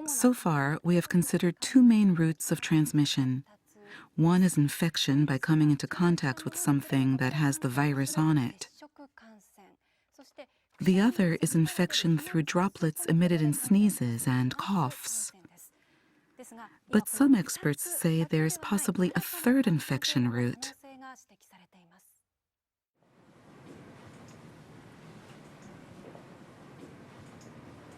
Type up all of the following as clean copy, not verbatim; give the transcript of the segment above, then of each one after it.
So far, we have considered two main routes of transmission. One is infection by coming into contact with something that has the virus on it. The other is infection through droplets emitted in sneezes and coughs. But some experts say there is possibly a third infection route.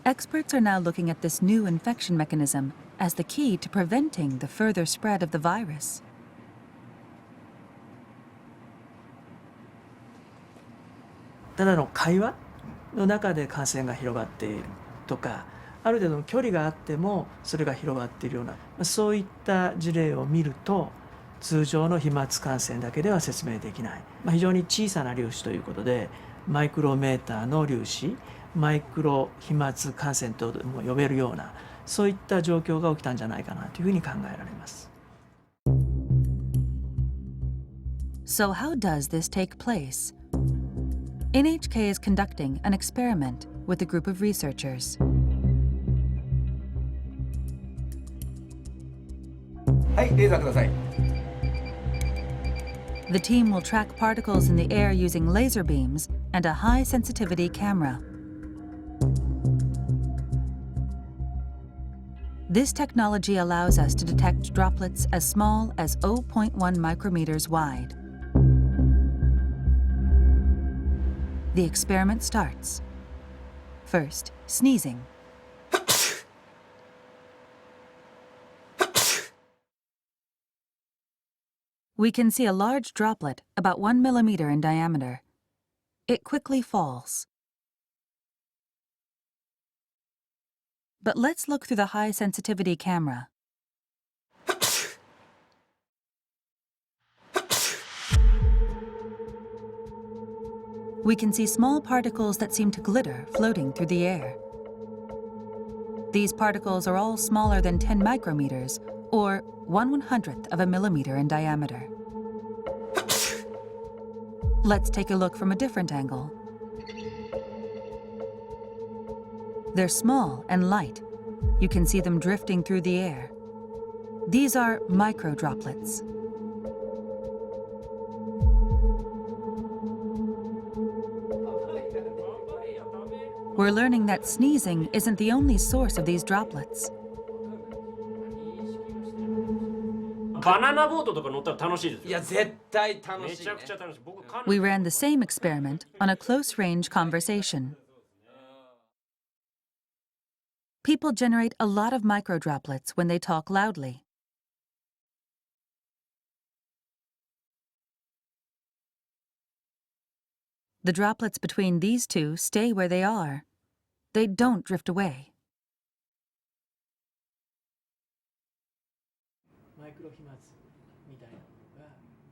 Experts are now looking at this new infection mechanism as the key to preventing the further spread of the virus. ただの会話の中で感染が広がっているとか、ある程度の距離があってもそれが広がっているような、そういった事例を見ると、通常の飛沫感染だけでは説明できない、非常に小さな粒子ということで、マイクロメーターの粒子、マイクロ飛沫感染とも呼べるような、そういった状況が起きたんじゃないかなというふうに考えられます。So how does this take place? NHK is conducting an experiment with a group of researchers. はい、レーザーください。The team will track particles in the air using laser beams and a high-sensitivity camera. This technology allows us to detect droplets as small as 0.1 micrometers wide. The experiment starts. First, sneezing. We can see a large droplet about 1 millimeter in diameter. It quickly falls. But let's look through the high-sensitivity camera. We can see small particles that seem to glitter floating through the air. These particles are all smaller than 10 micrometers, or 1/100th of a millimeter in diameter. Let's take a look from a different angle. They're small and light. You can see them drifting through the air. These are microdroplets. We're learning that sneezing isn't the only source of these droplets. バナナボートとか乗ったら楽しいですよ。いや、絶対楽しい、ね。めちゃくちゃ楽しい。僕、We ran the same experiment on a close-range conversation. People generate a lot of microdroplets when they talk loudly. The droplets between these two stay where they are. They don't drift away.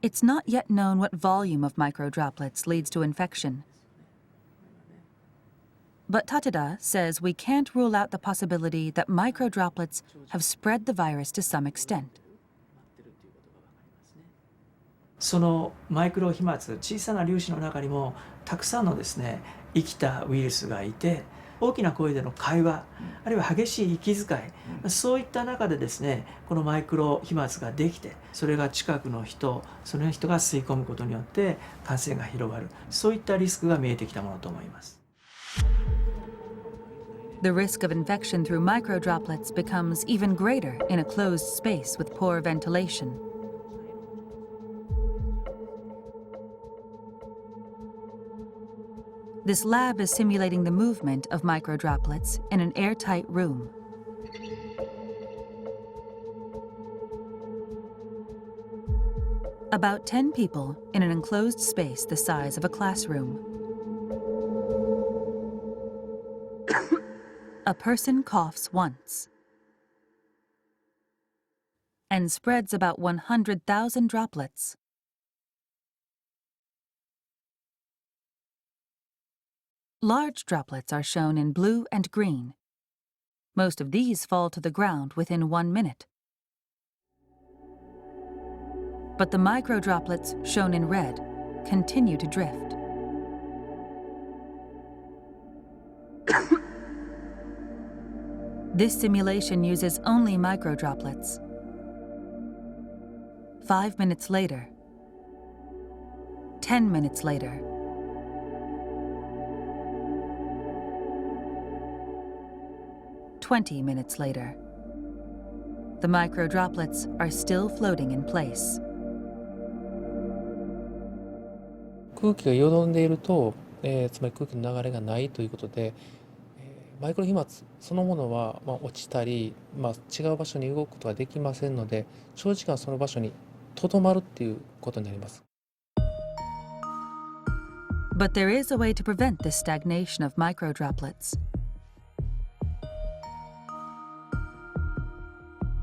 It's not yet known what volume of microdroplets leads to infection. But Tateda says we can't rule out the possibility that microdroplets have spread the virus to some extent. そのマイクロ飛沫、小さな粒子の中にもたくさんのですね、生きたウイルスがいて、大きな声での会話、あるいは激しい息遣い、そういった中でですね、このマイクロ飛沫ができて、それが近くの人、その人が吸い込むことによって感染が広がる、そういったリスクが見えてきたものと思います。The risk of infection through microdroplets becomes even greater in a closed space with poor ventilation. This lab is simulating the movement of microdroplets in an airtight room. About 10 people in an enclosed space the size of a classroom. A person coughs once and spreads about 100,000 droplets. Large droplets are shown in blue and green. Most of these fall to the ground within 1 minute. But the microdroplets, shown in red, continue to drift. This simulation uses only microdroplets. 5 minutes later, 10 minutes later, 20 minutes later, the microdroplets are still floating in place. 空気がよどんでいると、つまり空気の流れがないということで、マイクロ飛沫そのものは、落ちたり、違う場所に動くことができませんので、長時間その場所にとどまるっていうことになります。But there is a way to prevent this stagnation of microdroplets.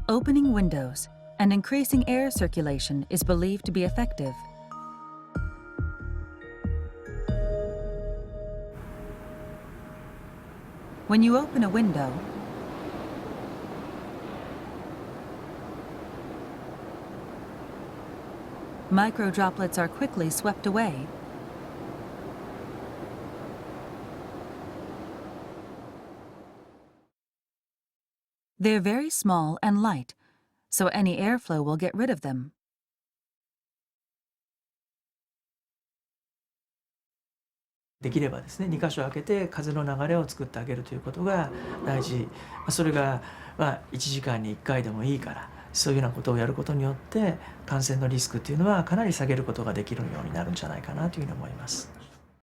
Opening windows and increasing air circulation is believed to be effective. When you open a window, microdroplets are quickly swept away. They're very small and light, so any airflow will get rid of them. できればですね、2箇所開けて風の流れを作ってあげるということが大事。それが1時間に1回でもいいから、そういうようなことをやることによって感染のリスクっていうのはかなり下げることができるようになるんじゃないかなというふうに思います。